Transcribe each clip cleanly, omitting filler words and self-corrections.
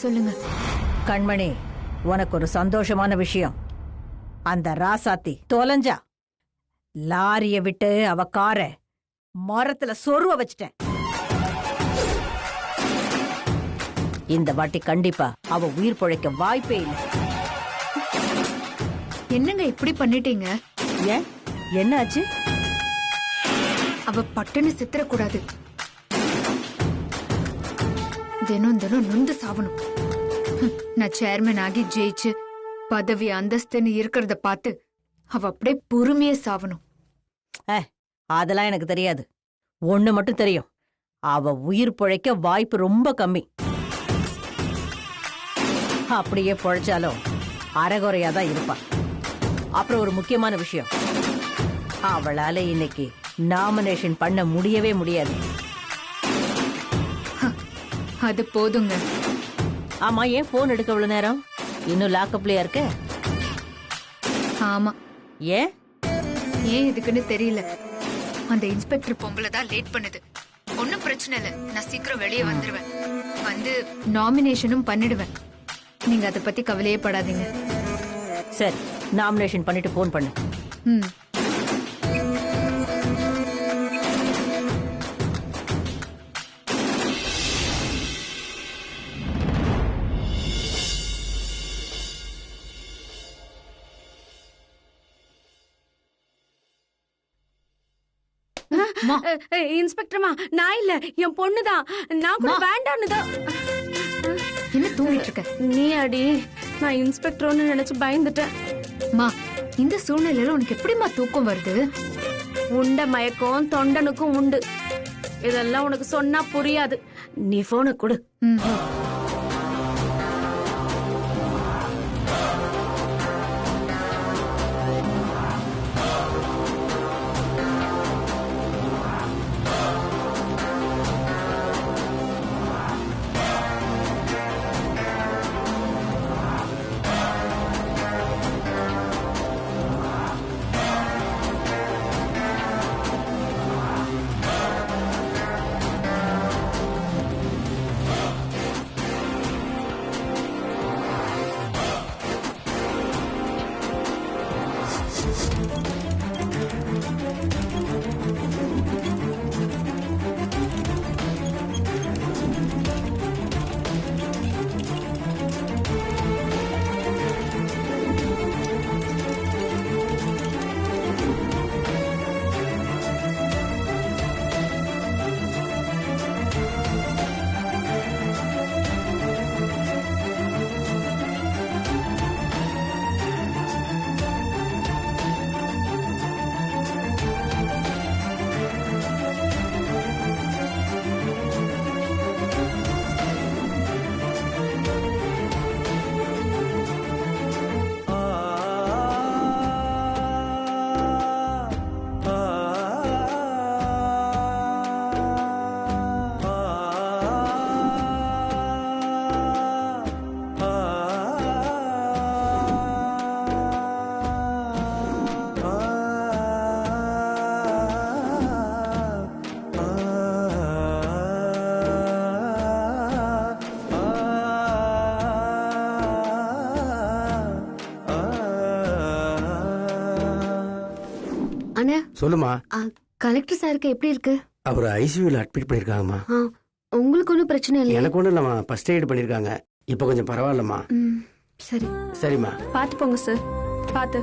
சொல்லுங்க. கண்மணி, உனக்கு ஒரு சந்தோஷமான விஷயம். அந்த ராசாத்தி தொலைஞ்சா. லாரிய விட்டு அவ கார மரத்துல சொருவ வச்சிட்டேன். இந்த வாட்டி கண்டிப்பா அவ உயிர் பொழைக்க வாய்ப்பே இல்லை. என்னங்க இப்படி பண்ணிட்டீங்க? ஏன், என்ன ஆச்சு? அவ பட்டுன்னு சித்திரக்கூடாது. தினம் தினம் நொந்து சாவணும். நான் சேர்மன் ஆகி ஜெயிச்சு பதவி அந்தஸ்துன்னு இருக்கிறத பார்த்து அவ அப்படியே பொறுமையே சாவணும். அதெல்லாம் எனக்கு தெரியாது. ஒண்ணு மட்டும் தெரியும், அவ உயிர் பொழைக்க வாய்ப்பு ரொம்ப கம்மி. அப்படியே பொழைச்சாலும் அரைகுறையா தான் இருப்பா. அப்புறம் ஒரு முக்கியமான விஷயம், அவளால இன்னைக்கு நாமினேஷன் பண்ண முடியவே முடியாது. அது போதுங்க. ஆமா, ஏன் போன் எடுக்க இவ்வளவு நேரம்? இன்னும் லாக்கப்லயா இருக்க? ஆமா. ஏன் இதுக்குன்னு தெரியல. அந்த இன்ஸ்பெக்டர் பொம்பளை தான் லேட் பண்ணுது. ஒன்னும் பிரச்சனை இல்ல, நான் சீக்கிரம் வெளியே வந்துருவேன். வந்து நாமினேஷனும் பண்ணிடுவேன். நீங்க அதை பத்தி கவலையே படாதீங்க. சரி, நாமினேஷன் பண்ணிட்டு போன் பண்ணு. ம். இன்ஸ்பெக்டர்மா, நான் இல்ல, என் பொண்ணுதான். நான் கூட வேண்டான்னு தான். என்ன தூங்கிட்டு இருக்க? நீ அடி, நான் இன்ஸ்பெக்டர்னு நினைச்சு பயந்துட்டேன். மா, இந்த சூழ்நிலையில உனக்கு எப்படிமா தூக்கம் வருது? உண்ட மயக்கம் தொண்டனுக்கும் உண்டு. இதெல்லாம் உனக்கு சொன்னா புரியாது. நீ போனை கொடு. அண்ணா, சொல்லுமா. கலெக்டர் சாருக்கு எப்படி இருக்கு? அவர் ஐசியூல அட்மிட் பண்ணிருக்காங்கம்மா. உங்களுக்கு ஒன்றும் பிரச்சனை இல்லை? எனக்கு ஒன்றும் இல்லம்மா, ஃபர்ஸ்ட் எய்ட் பண்ணிருக்காங்க. இப்போ கொஞ்சம் பரவாயில்லம்மா. சரி சரிம்மா. பாத்து போங்க சார், பாத்து.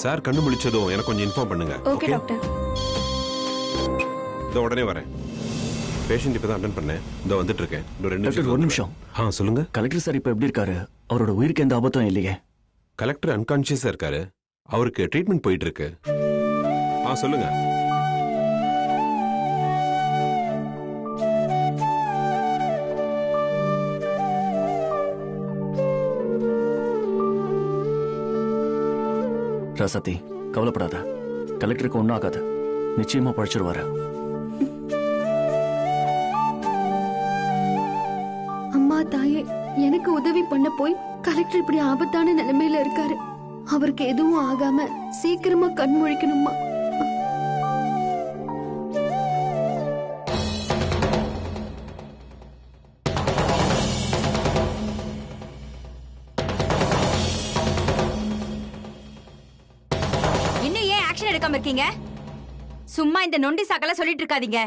சார் கண்ணு முழிச்சதும் எனக்கு கொஞ்சம் இன்ஃபார்ம் பண்ணுங்க. Okay doctor. இதோ உடனே வரேன். பேஷண்ட் இப்பதான் அட்டெண்ட் பண்ணேன். இதோ வந்துட்டு இருக்கேன். ஒரு நிமிஷம். சொல்லுங்க. கலெக்டர் சார் இப்ப எப்படி இருக்காரு? அவரோட உயிருக்கு எந்த ஆபத்தும் இல்லையே? கலெக்டர் அன்கான்சியஸா இருக்காரு. அவருக்கு ட்ரீட்மெண்ட் போயிட்டு இருக்கு. சொல்லுங்க. ராசாத்தி, கவலைப்படாத. கலெக்டருக்கு ஒன்றும் ஆகாது. நிச்சயமா பழிச்சிருவாரு. அம்மா தாயே, எனக்கு உதவி பண்ண போய் கலெக்டர் இப்படி ஆபத்தான நிலைமையில இருக்காரு. அவருக்கு எதுவும் ஆகாம சீக்கிரமா கண் முழிக்கணுமா? இன்னும் ஏன் ஆக்ஷன் எடுக்காம இருக்கீங்க? சும்மா இந்த நொண்டி சாக்கெல்லாம் சொல்லிட்டு இருக்காதீங்க.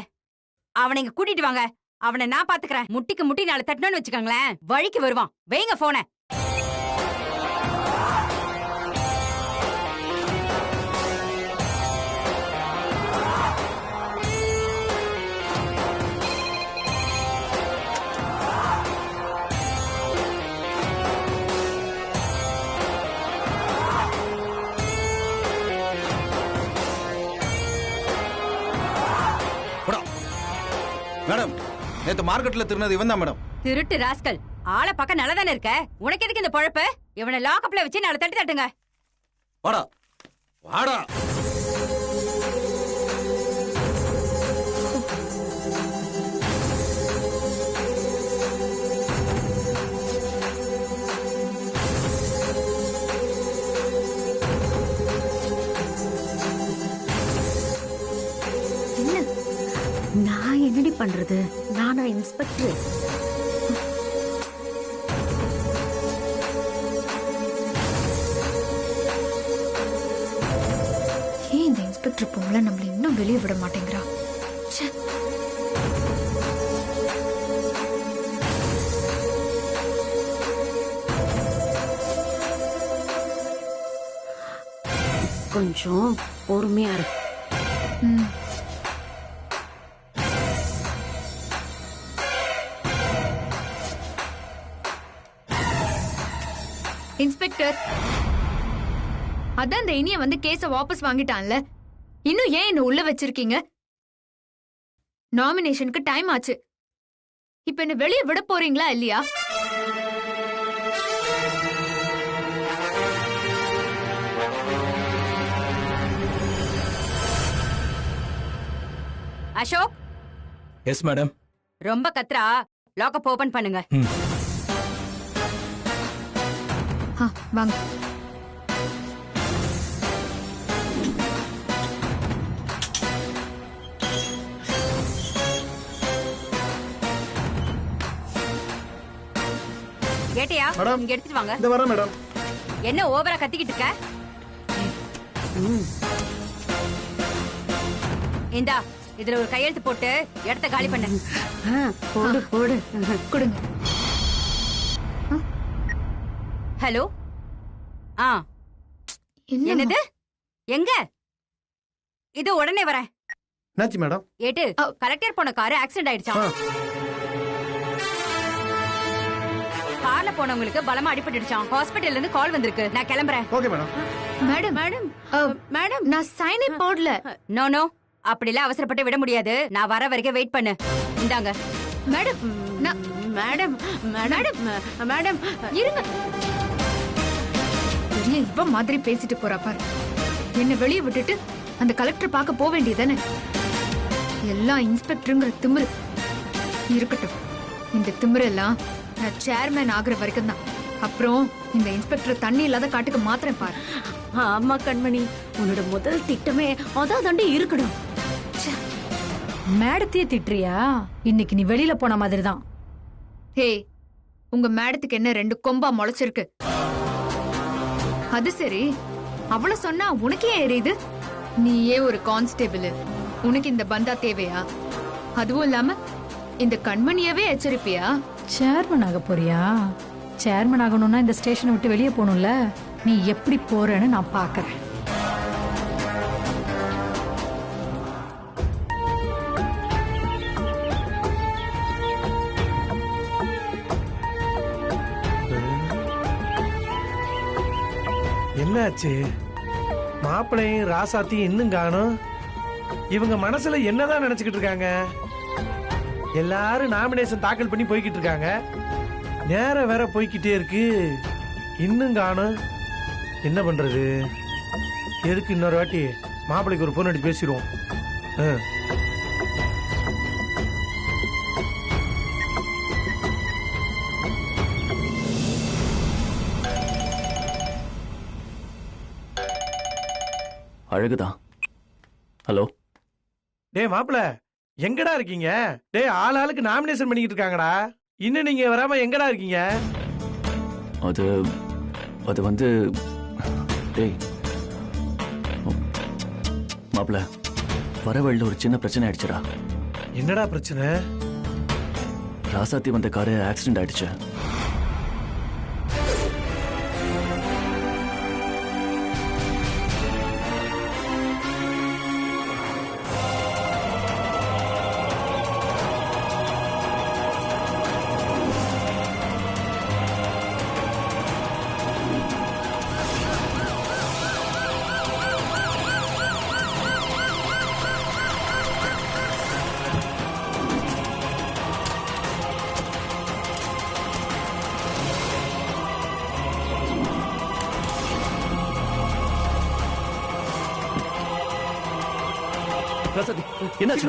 அவனை இங்க கூட்டிட்டு வாங்க. அவனை நான் பாத்துக்கிறேன். முட்டிக்கு முட்டி நாளை தட்டணும்னு வச்சுக்கோங்களேன், வழிக்கு வருவான். வைங்க போன. மேடம், நேத்து மார்க்கெட்ல திருநது இவன் தான் மேடம். திருட்டு ராஸ்கல். ஆளை பார்க்க நல்லதானே இருக்க. உனக்கு எதுக்கு இந்த பொழப்பு? இவனை லாக்அப்ல வச்சு நாளை தட்டி தட்டுங்க. வாடா வாடா. நான் என்னடி பண்றது? நானா இன்ஸ்பெக்டர்? ஏன் இந்த இன்ஸ்பெக்டர் பொம்பளை நம்மள இன்னும் வெளியே விட மாட்டேங்கிறா? ச்சே. கொஞ்சம் பொறுமையா இரு. ம். இன்ஸ்பெக்டர், அதான் இந்த இனிய வந்து கேஸ வாபஸ் வாங்கிட்டான்ல, இன்னும் ஏன் என்ன உள்ள வச்சிருக்கீங்க? நாமினேஷனுக்கு டைம் ஆச்சு. இப்ப என்ன வெளியே விட போறீங்களா இல்லையா? அசோக். Yes madam. ரொம்ப கத்ரா. லாக்அப் ஓபன் பண்ணுங்க. வாங்க. கேட்டியா? மேடம். இங்க எடுத்துட்டு வாங்க. இந்த வரேன் மேடம். என்ன ஓவரா கத்திக்கிட்டு இருக்க? இந்தா, இதுல ஒரு கையெழுத்து போட்டு இடத்த காலி பண்ணு. போடு போடு. கொடுங்க. ஹலோ. என்னது? எங்க? இது உடனே வரேன். என்னாச்சு மேடம்? ஏட்டு, கலெக்டர் போன கார் ஆக்சிடென்ட் ஆயிடுச்சாம். கார்ல போனவங்களுக்கு பலமா அடிபட்டுடுச்சாம். ஹாஸ்பிடல்ல இருந்து கால் வந்திருக்கு. நான் கிளம்புறேன். Okay madam. Madam madam madam, நான் சைனே போடல. நோ நோ, அப்படிலாம் அவசரப்பட்டு விட முடியாது. நான் வர வரைக்கும் வெயிட் பண்ணு. இந்தாங்க. மேடம், நான் மேடம் மேடம் மேடம் இருங்க. பெரிய இவ மாதிரி பேசிட்டு போறா பாரு. என்ன வெளியே விட்டுட்டு அந்த கலெக்டர் பார்க்க போக வேண்டியதானே? எல்லாம் இன்ஸ்பெக்டருங்கிற திமிரு இருக்கட்டும். இந்த திமிரு எல்லாம் நான் சேர்மேன் ஆகுற வரைக்கும் தான். அப்புறம் இந்த இன்ஸ்பெக்டர் தண்ணி இல்லாத காட்டுக்கு மாத்திரம் பாரு. ஆமா கண்மணி, உன்னோட முதல் திட்டமே அதான் தாண்டி இருக்கணும். மேடத்தையே திட்டுறியா? இன்னைக்கு நீ வெளியில போன மாதிரி தான். ஹே, உங்க மேடத்துக்கு என்ன 2 கொம்பா முளைச்சிருக்கு? அது சரி, அவள சொன்னா உனக்கே எரியுது. நீயே ஒரு கான்ஸ்டேபிள், உனக்கு இந்த பந்தா தேவையா? அதுவும் இல்லாம இந்த கண்மணியவே எச்சரிப்பியா? சேர்மன் ஆக போறியா? சேர்மன் ஆகணும்னா இந்த ஸ்டேஷனை விட்டு வெளியே போகணும்ல. நீ எப்படி போறேன்னு நான் பாக்குறேன். என்னாச்சு? மாப்பிள்ளையும் ராசாத்தையும் இன்னும் காணும். இவங்க மனசுல என்னதான் நினைச்சுக்கிட்டு இருக்காங்க? எல்லாரும் நாமினேஷன் தாக்கல் பண்ணி போய்கிட்டு இருக்காங்க. நேரம் வேற போய்கிட்டே இருக்கு, இன்னும் காணும். என்ன பண்றது? எதுக்கு இன்னொரு வாட்டி மாப்பிள்ளைக்கு ஒரு போன் அடிச்சு பேசிடுவோம். அழகுதான். ஹலோ. டேய் மாப்பிள்ள, எங்கடா இருக்கீங்க? டேய் ஆளுக்கு நாமினேஷன் பண்ணிக்கிட்டு இருக்காங்கடா. இன்னும் நீங்க வராம எங்கடா இருக்கீங்க? அது வந்து டேய் மாப்பிள்ள, வர வழியில் ஒரு சின்ன பிரச்சனை ஆயிடுச்சுடா. என்னடா பிரச்சனை? ராசாத்தி வந்த காரு ஆக்சிடென்ட் ஆயிடுச்சு. ராசாத்தி, என்னாச்சு?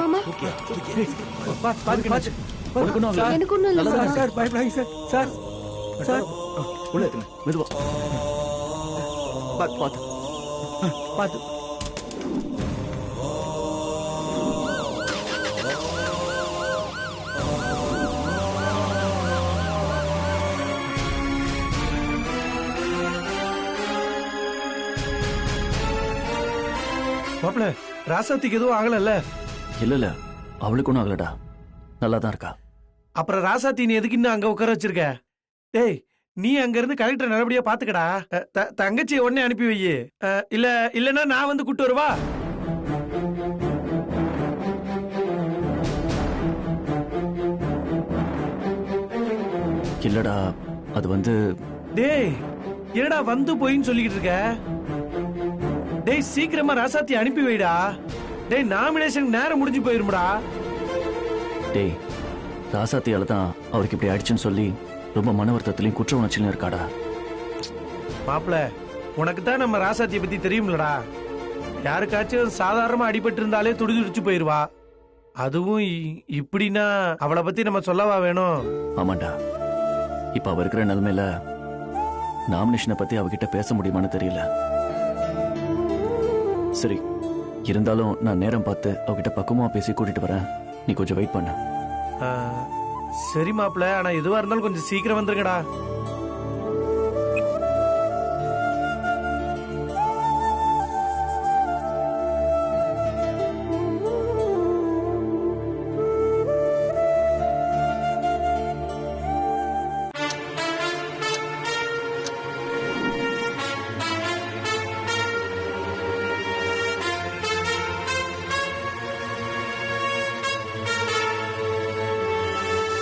எனக்கு ஒண்ணும் இல்ல மாமா. சார் பயப்படாதீங்க சார். சார் சார் உள்ள இருக்குங்க, மெதுவா பார்த்து பார்த்து. மாப்பிள்ள, ராசாத்திக்கு எதுவும் ஆகலல்ல? இல்ல அவளுக்கு ஒன்றும் ஆகலடா, நல்லா தான் இருக்கா. அப்புறம் ராசாத்தி நீ எதுக்கு இன்னும் அங்க உட்கார வச்சிருக்க? டேய், நீ அங்க இருந்து கலெக்டர் நல்லபடியா பாத்துக்கடா. தங்கச்சியை உடனே அனுப்பி வை. இல்லன்னா நான் வந்து கூட்டு வருவா. இல்லடா, அது வந்து டேய் என்னடா வந்து போயின்னு சொல்லிக்கிட்டு இருக்க? டேய் சீக்கிரமா ராசாத்தி அனுப்பி வைடா. டேய் நாமினேஷன் நேரம் முடிஞ்சு போயிரும்டா. டேய், ராசாத்தியால தான் அவருக்கு இப்படி ஆயிடுச்சுன்னு சொல்லி ரொம்ப மன வருத்தத்திலையும் குற்ற உணர்ச்சியிலும் இருக்காடா. மாப்பிள, உனக்கு தான் நம்ம ராசாத்தியை பத்தி தெரியும்லடா. யாருக்காச்சும் சாதாரணமா அடிபட்டு இருந்தாலே துடிதுடிச்சு போயிருவா. அதுவும் இப்படின்னா அவளை பத்தி நம்ம சொல்லவா வேணும்? ஆமாண்டா, இப்ப அவ இருக்கிற நிலைமையில நாமினேஷனை பத்தி அவகிட்ட பேச முடியுமான்னு தெரியல. சரி, இருந்தாலும் நான் நேரம் பார்த்து அவகிட்ட பக்குவமா பேசி கூட்டிட்டு வரேன். நீ கொஞ்சம் வெயிட் பண்ண. சரி மாப்பிள, ஆனா எதுவா இருந்தாலும் கொஞ்சம் சீக்கிரம் வந்துருங்கடா.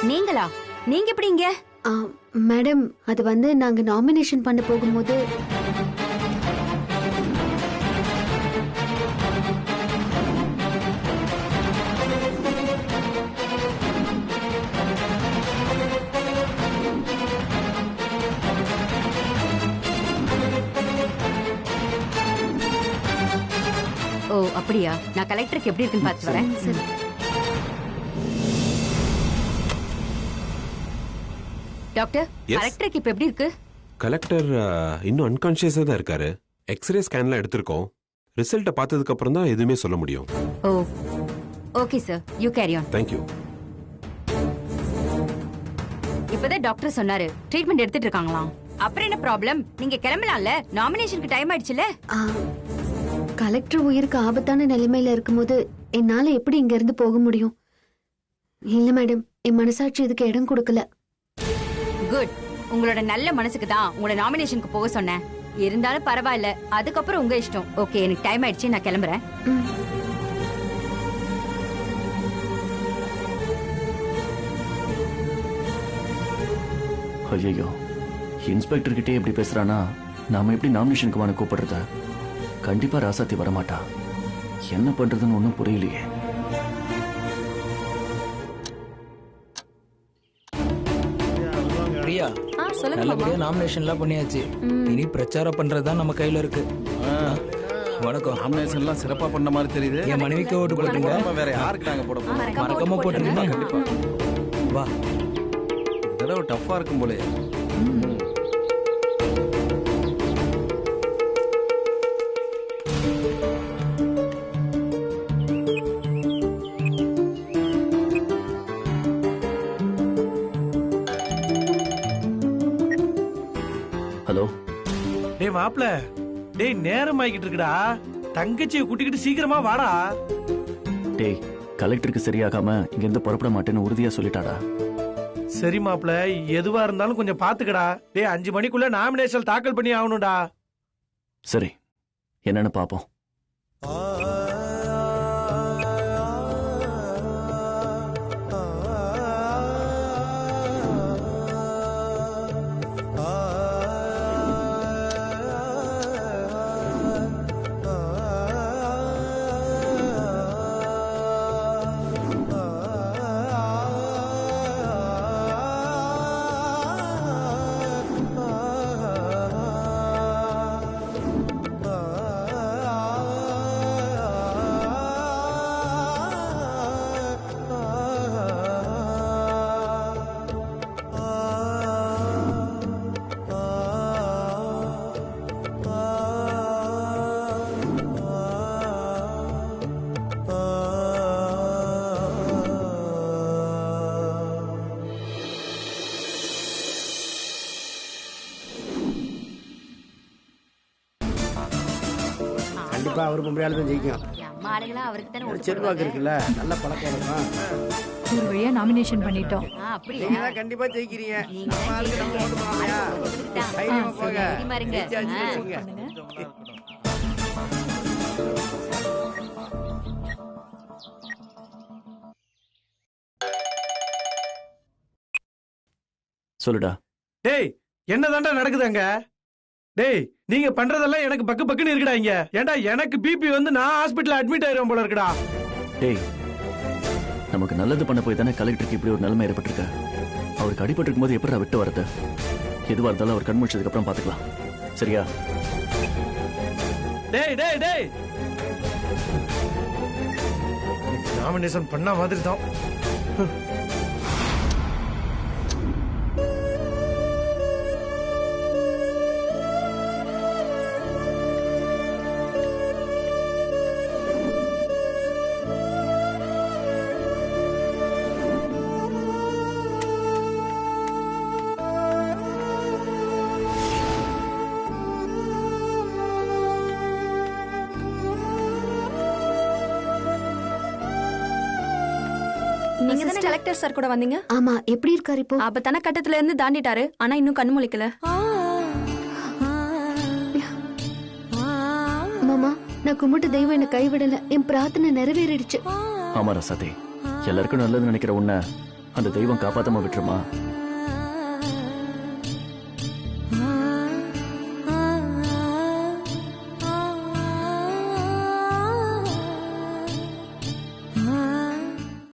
நீங்களா? நீங்க எப்படி இங்க? மேடம், அது வந்து நாங்க நாமினேஷன் பண்ண போகும்போது ஓ அப்படியா? நான் கலெக்டருக்கு எப்படி இருக்குன்னு பார்த்து வரேன். சரி. Doctor, Yes. கலெக்டருக்கு இப்ப எப்படி இருக்கு? கலெக்டர் இன்னும் அன்கான்ஷியஸா தான் இருக்காரு. எக்ஸ்ரே ஸ்கேன்லாம் எடுத்திருக்கோம். ரிசல்ட்டை பார்த்ததுக்கு அப்புறம் தான் எதுவுமே சொல்ல முடியும். Oh okay sir, you carry on. Thank you. இப்பதான் டாக்டர் சொன்னாரு ட்ரீட்மெண்ட் எடுத்துட்டு இருக்காங்களாம். அப்புறம் என்ன ப்ராப்ளம்? நீங்க கிளம்பலாம்ல, நாமினேஷனுக்கு டைம் ஆயிடுச்சுல. கலெக்டர் உயிருக்கு ஆபத்தான நிலைமையில இருக்கும்போது என்னால எப்படி இங்க இருந்து போக முடியும்? இல்ல மேடம், என் மனசாட்சி இதுக்கு இடம் கொடுக்கல. குட், உங்களோட நல்ல மனசுக்கு தான் உங்களோட நாமினேஷனுக்கு போக சொன்னேன். இருந்தாலும் பரவாயில்ல, அதுக்கப்புறம் உங்க இஷ்டம். ஓகே, எனக்கு டைம் ஆயிடுச்சு, நான் கிளம்புறேன். ஐயோ, இன்ஸ்பெக்டர் கிட்டே இப்படி பேசுறானா நாம எப்படி நாமினேஷனுக்கு வான கூப்பிடுறத? கண்டிப்பா ராசாத்தி வரமாட்டா. என்ன பண்றதுன்னு ஒன்றும் புரியலையே. பிரியா, நல்லபடியா நாமினேஷன்லாம் பண்ணியாச்சு. இனி பிரச்சாரம் பண்றதுதான் நம்ம கையில இருக்கு. வணக்கம். நாமினேஷன்லாம் சிறப்பா பண்ண மாதிரி தெரியுது. என் மனைவிக்கு ஓட்டு போட்டுங்க. வேற யாருக்கு நாங்க போட போறோம்? மறக்காம போட்டுருங்க. கண்டிப்பா. வா, இந்த தடவை டஃப்பா இருக்கும் போலே. ஹலோ. டேய் மாப்பிள, டேய் நேரம் ஆகிட்டு இருக்குடா. தங்கச்சியை கூட்டிக்கிட்டு சீக்கிரமா வாடா. டேய், கலெக்டருக்கு சரியாகாம இங்க இருந்து புறப்பட மாட்டேன்னு உறுதியா சொல்லிட்டாடா. சரி மாப்பிள, எதுவா இருந்தாலும் கொஞ்சம் பாத்துக்கடா. டேய் 5 மணிக்குள்ள நாமினேஷன் தாக்கல் பண்ணி ஆகணும்டா. சரி, என்னன்னு பாப்போம். கண்டிப்பா அவர் பொம்பளையால தான் ஜெயிக்கும். அம்மா ஆளுங்களா அவருக்கு தானே செல்வாக்கு இருக்குல்ல, நல்ல பழக்கம் இருக்கும். ஒரு வழியா நாமினேஷன் பண்ணிட்டோம். அப்படியா? நீங்க தான் கண்டிப்பா ஜெயிக்கிறீங்க. நம்ம ஆளுக்கு நம்ம ஓட்டு போடலையா? தைரியமா போங்க. தைரியமா இருங்க. ஜெயிச்சு ஜெயிச்சுங்க. சொல்லுடா. டேய் என்னதான்டா நடக்குது அங்க? டேய் நீங்க பண்றதெல்லாம் எனக்கு பக்கு பக்குன்னு இருக்குடா இங்க. ஏன்டா எனக்கு பிபி வந்து நான் ஹாஸ்பிடல்ல அட்மிட் ஆயிரும் போல இருக்குடா. டேய், நமக்கு நல்லது பண்ண போய் தானே கலெக்டருக்கு இப்படி ஒரு நிலைமை ஏற்பட்டிருக்க. அவருக்கு அடிபட்டு இருக்கும்போது எப்படி விட்டு வரது? எதுவா இருந்தாலும் அவர் கண் முடிச்சதுக்கு அப்புறம் பாத்துக்கலாம். சரியா? டேய் டேய் டேய், நாமினேஷன் பண்ண மாதிரி தான். நீங்க தானே கலெக்டர் சார் கூட வந்தீங்க? ஆமா, எப்படி இருக்காரு இப்போ? ஆபத்தான கட்டத்துல இருந்து தாண்டிட்டாரு, ஆனா இன்னும் கண்ணு முழிக்கல. மாமா, நான் கும்பிட்டு தெய்வம் என்ன கைவிடல. என் பிரார்த்தனை நிறைவேறிடுச்சு. ஆமா ரசாதி, எல்லாருக்கும் நல்லது நினைக்கிற உன்னை அந்த தெய்வம் காப்பாத்தாம விட்டுருமா?